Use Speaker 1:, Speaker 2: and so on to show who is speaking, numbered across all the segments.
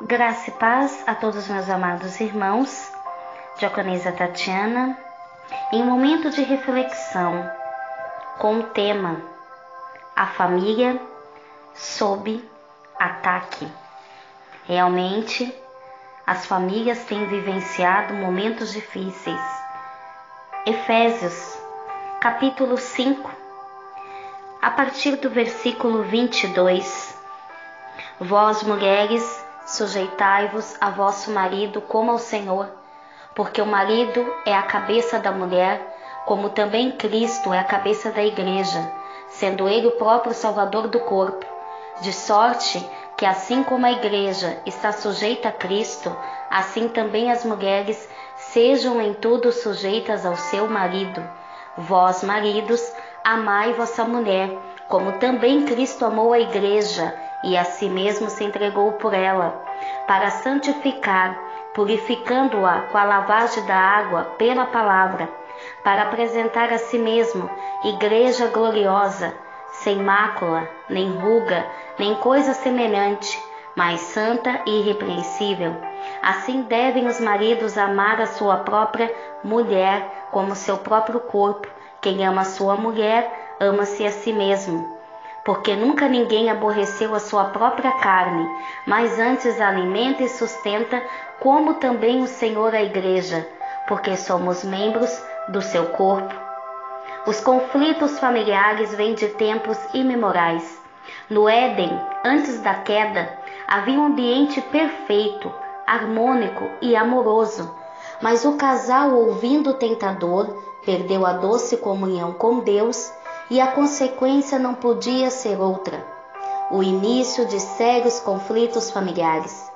Speaker 1: Graça e paz a todos meus amados irmãos, Diaconisa Tatiana, em um momento de reflexão com o tema A Família sob ataque. Realmente, as famílias têm vivenciado momentos difíceis. Efésios, capítulo 5, a partir do versículo 22. Vós, mulheres, sujeitai-vos a vosso marido como ao Senhor, porque o marido é a cabeça da mulher, como também Cristo é a cabeça da igreja, sendo ele o próprio Salvador do corpo, de sorte que assim como a igreja está sujeita a Cristo, assim também as mulheres sejam em tudo sujeitas ao seu marido. Vós, maridos, amai vossa mulher, como também Cristo amou a igreja, e a si mesmo se entregou por ela, para santificar, purificando-a com a lavagem da água pela palavra, para apresentar a si mesmo igreja gloriosa, sem mácula, nem ruga, nem coisa semelhante, mas santa e irrepreensível. Assim devem os maridos amar a sua própria mulher como seu próprio corpo. Quem ama a sua mulher, ama-se a si mesmo. Porque nunca ninguém aborreceu a sua própria carne, mas antes a alimenta e sustenta, como também o Senhor a igreja, porque somos membros do seu corpo. Os conflitos familiares vêm de tempos imemorais. No Éden, antes da queda, havia um ambiente perfeito, harmônico e amoroso, mas o casal, ouvindo o tentador, perdeu a doce comunhão com Deus, e a consequência não podia ser outra: o início de sérios conflitos familiares.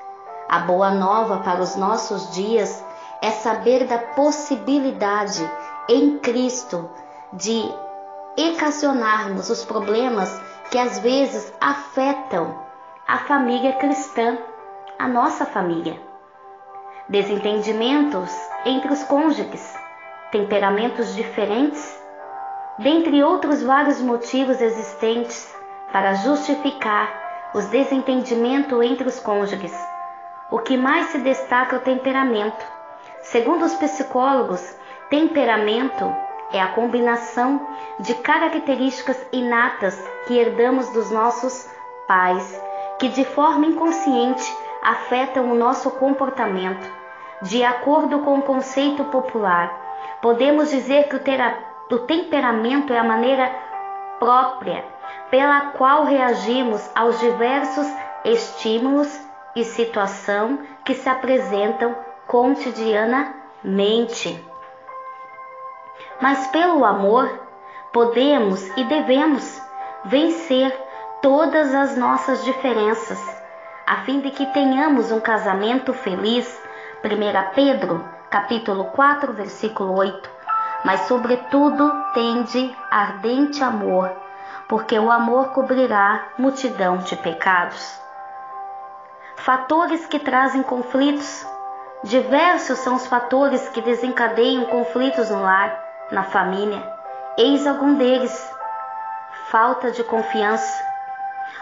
Speaker 1: A boa nova para os nossos dias é saber da possibilidade em Cristo de equacionarmos os problemas que às vezes afetam a família cristã, a nossa família. Desentendimentos entre os cônjuges, temperamentos diferentes, dentre outros vários motivos existentes para justificar os desentendimentos entre os cônjuges. O que mais se destaca é o temperamento. Segundo os psicólogos, temperamento é a combinação de características inatas que herdamos dos nossos pais, que de forma inconsciente afetam o nosso comportamento. De acordo com o conceito popular, podemos dizer que o temperamento é a maneira própria pela qual reagimos aos diversos estímulos e situações que se apresentam cotidianamente. Mas pelo amor, podemos e devemos vencer todas as nossas diferenças, a fim de que tenhamos um casamento feliz. 1 Pedro, capítulo 4, versículo 8. Mas sobretudo tende ardente amor, porque o amor cobrirá multidão de pecados. Fatores que trazem conflitos. Diversos são os fatores que desencadeiam conflitos no lar, na família. Eis algum deles: falta de confiança.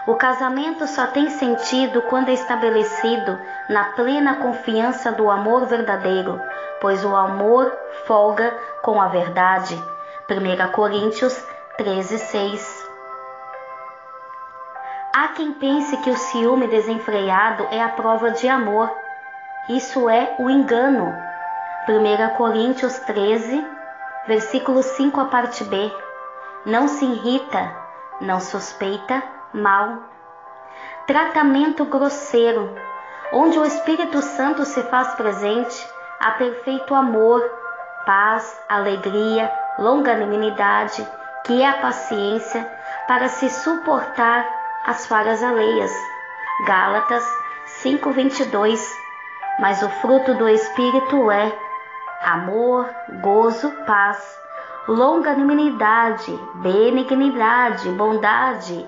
Speaker 1: O casamento só tem sentido quando é estabelecido na plena confiança do amor verdadeiro, pois o amor folga com a verdade. 1 Coríntios 13:6. Há quem pense que o ciúme desenfreado é a prova de amor. Isso é o engano. 1 Coríntios 13, versículo 5, a parte B. Não se irrita, não suspeita mal. Tratamento grosseiro. Onde o Espírito Santo se faz presente, há perfeito amor, paz, alegria, longanimidade, que é a paciência, para se suportar as falhas alheias. Gálatas 5:22. Mas o fruto do Espírito é amor, gozo, paz, longanimidade, benignidade, bondade,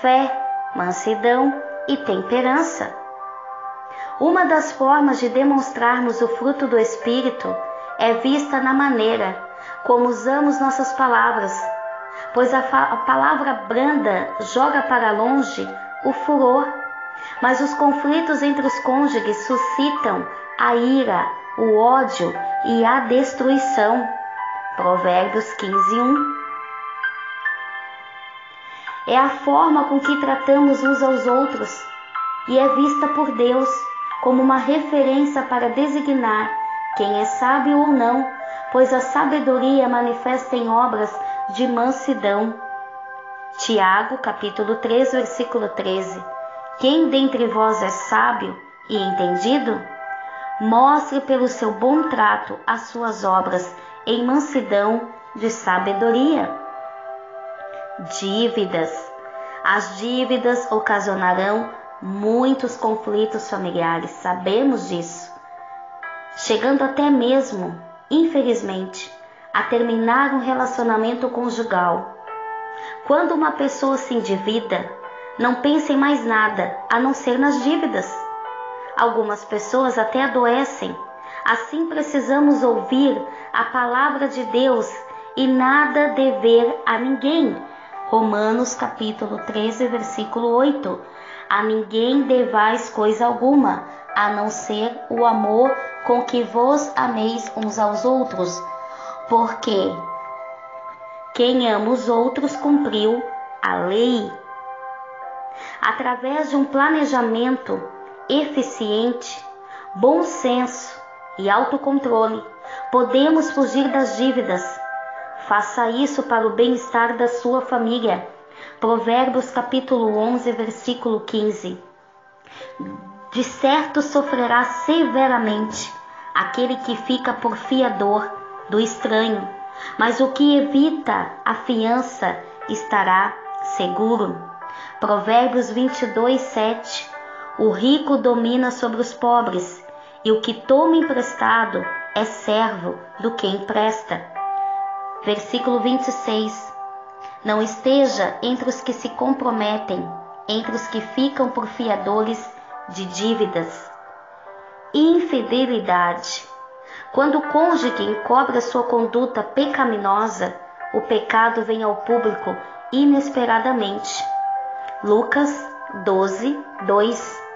Speaker 1: fé, mansidão e temperança. Uma das formas de demonstrarmos o fruto do Espírito é vista na maneira como usamos nossas palavras, pois a palavra branda joga para longe o furor Mas os conflitos entre os cônjuges suscitam a ira, o ódio e a destruição. Provérbios 15:1. É a forma com que tratamos uns aos outros e é vista por Deus como uma referência para designar quem é sábio ou não, pois a sabedoria manifesta em obras de mansidão. Tiago, capítulo 3, versículo 13. Quem dentre vós é sábio e entendido? Mostre pelo seu bom trato as suas obras em mansidão de sabedoria. Dívidas. As dívidas ocasionarão muitos conflitos familiares, sabemos disso, chegando até mesmo, infelizmente, a terminar um relacionamento conjugal. Quando uma pessoa se endivida, não pensa em mais nada a não ser nas dívidas. Algumas pessoas até adoecem. Assim precisamos ouvir a palavra de Deus e nada dever a ninguém. Romanos capítulo 13, versículo 8. A ninguém devais coisa alguma, a não ser o amor com que vos ameis uns aos outros. Porque quem ama os outros cumpriu a lei. Através de um planejamento eficiente, bom senso e autocontrole, podemos fugir das dívidas. Faça isso para o bem-estar da sua família. Provérbios capítulo 11, versículo 15. De certo sofrerá severamente aquele que fica por fiador do estranho, mas o que evita a fiança estará seguro. Provérbios 22, 7. O rico domina sobre os pobres, e o que toma emprestado é servo do que empresta. Versículo 26. Não esteja entre os que se comprometem, entre os que ficam por fiadores de dívidas. Infidelidade. Quando o cônjuge encobre a sua conduta pecaminosa, o pecado vem ao público inesperadamente. Lucas 12, 2.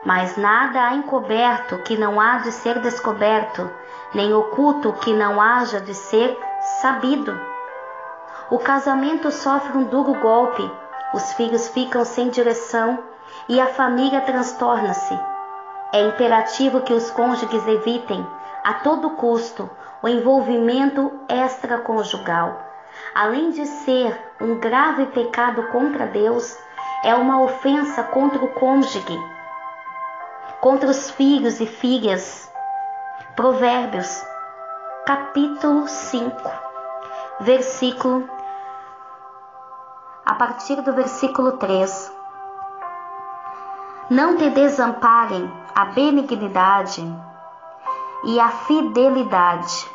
Speaker 1: Mas nada há encoberto que não há de ser descoberto, nem oculto que não haja de ser sabido. O casamento sofre um duro golpe, os filhos ficam sem direção e a família transtorna-se. É imperativo que os cônjuges evitem, a todo custo, o envolvimento extraconjugal. Além de ser um grave pecado contra Deus, é uma ofensa contra o cônjuge, contra os filhos e filhas. Provérbios, capítulo 5, versículo, a partir do versículo 3. Não te desamparem a benignidade e a fidelidade.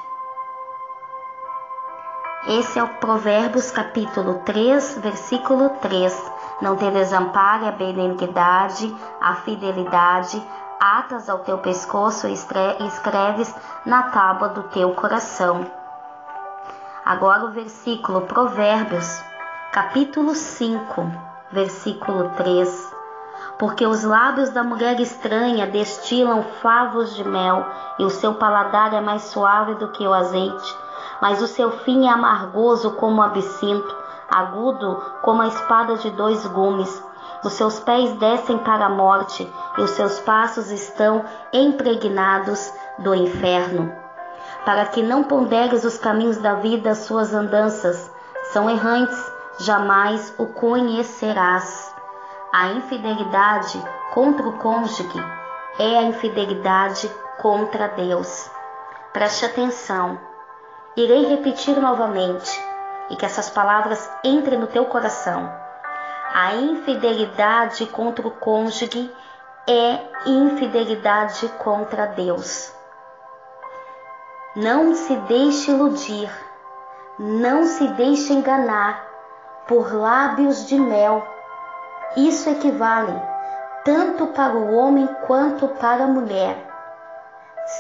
Speaker 1: Esse é o Provérbios capítulo 3, versículo 3. Não te desampare a benignidade, a fidelidade, atas ao teu pescoço e escreves na tábua do teu coração. Agora o versículo Provérbios, capítulo 5, versículo 3. Porque os lábios da mulher estranha destilam favos de mel, e o seu paladar é mais suave do que o azeite, mas o seu fim é amargoso como o absinto, agudo como a espada de 2 gumes. Os seus pés descem para a morte, e os seus passos estão impregnados do inferno. Para que não ponderes os caminhos da vida, as suas andanças são errantes, jamais o conhecerás. A infidelidade contra o cônjuge é a infidelidade contra Deus. Preste atenção. Irei repetir novamente, e que essas palavras entrem no teu coração. A infidelidade contra o cônjuge é infidelidade contra Deus. Não se deixe iludir, não se deixe enganar por lábios de mel. Isso equivale tanto para o homem quanto para a mulher.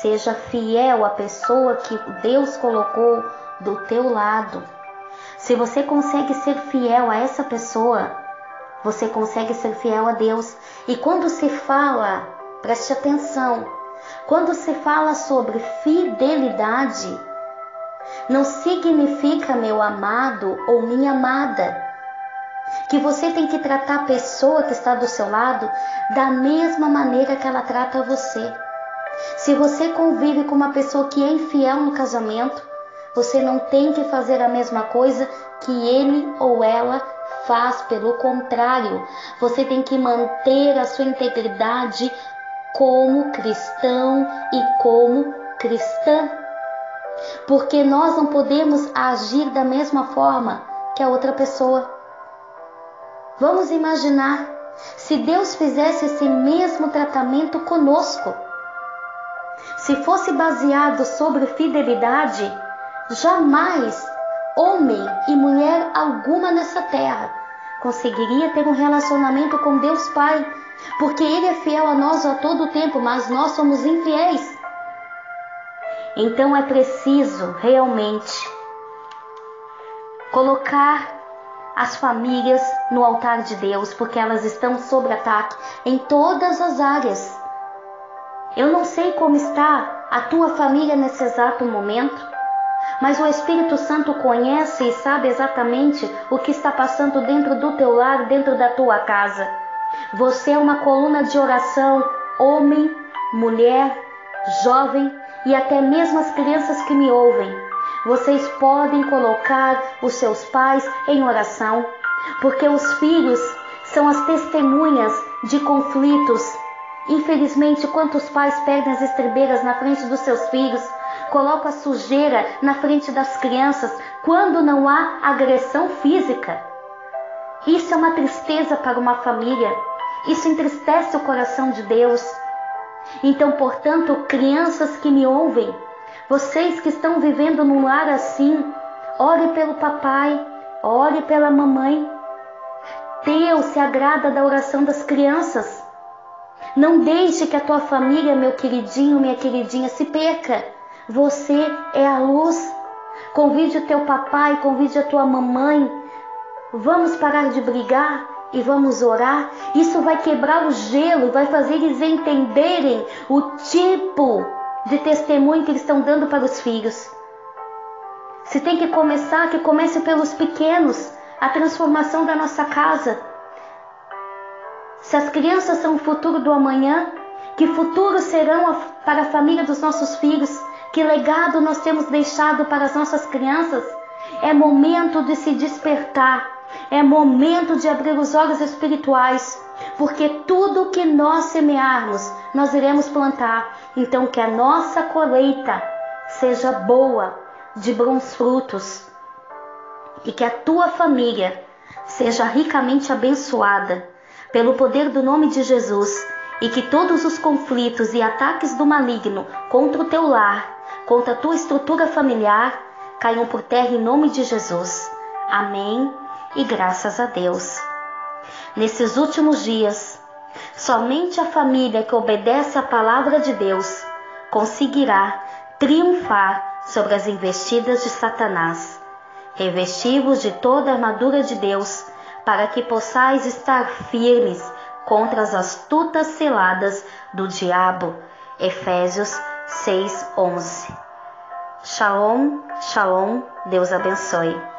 Speaker 1: Seja fiel à pessoa que Deus colocou do teu lado. Se você consegue ser fiel a essa pessoa, você consegue ser fiel a Deus. E quando se fala, preste atenção, quando se fala sobre fidelidade, não significa, meu amado ou minha amada, que você tem que tratar a pessoa que está do seu lado da mesma maneira que ela trata você. Se você convive com uma pessoa que é infiel no casamento, você não tem que fazer a mesma coisa que ele ou ela faz. Pelo contrário, você tem que manter a sua integridade como cristão e como cristã. Porque nós não podemos agir da mesma forma que a outra pessoa. Vamos imaginar, se Deus fizesse esse mesmo tratamento conosco, se fosse baseado sobre fidelidade, jamais homem e mulher alguma nessa terra conseguiria ter um relacionamento com Deus Pai, porque Ele é fiel a nós a todo tempo, mas nós somos infiéis. Então é preciso realmente colocar as famílias no altar de Deus, porque elas estão sob ataque em todas as áreas. Eu não sei como está a tua família nesse exato momento, mas o Espírito Santo conhece e sabe exatamente o que está passando dentro do teu lar, dentro da tua casa. Você é uma coluna de oração, homem, mulher, jovem e até mesmo as crianças que me ouvem. Vocês podem colocar os seus pais em oração, porque os filhos são as testemunhas de conflitos. Infelizmente, quantos pais perdem as estribeiras na frente dos seus filhos, colocam a sujeira na frente das crianças, quando não há agressão física. Isso é uma tristeza para uma família, isso entristece o coração de Deus. Então, portanto, crianças que me ouvem, vocês que estão vivendo num lar assim, ore pelo papai, ore pela mamãe. Deus se agrada da oração das crianças. Não deixe que a tua família, meu queridinho, minha queridinha, se perca. Você é a luz. Convide o teu papai, convide a tua mamãe. Vamos parar de brigar e vamos orar. Isso vai quebrar o gelo e vai fazer eles entenderem o tipo de testemunho que eles estão dando para os filhos. Se tem que começar, que comece pelos pequenos, a transformação da nossa casa. Se as crianças são o futuro do amanhã, que futuro serão para a família dos nossos filhos? Que legado nós temos deixado para as nossas crianças? É momento de se despertar, é momento de abrir os olhos espirituais, porque tudo que nós semearmos, nós iremos plantar. Então que a nossa colheita seja boa, de bons frutos, e que a tua família seja ricamente abençoada pelo poder do nome de Jesus, e que todos os conflitos e ataques do maligno contra o teu lar, contra a tua estrutura familiar, caiam por terra em nome de Jesus. Amém e graças a Deus. Nesses últimos dias, somente a família que obedece à palavra de Deus conseguirá triunfar sobre as investidas de Satanás. Revesti-vos de toda a armadura de Deus, para que possais estar firmes contra as astutas ciladas do diabo. Efésios 6:11. Shalom, shalom, Deus abençoe.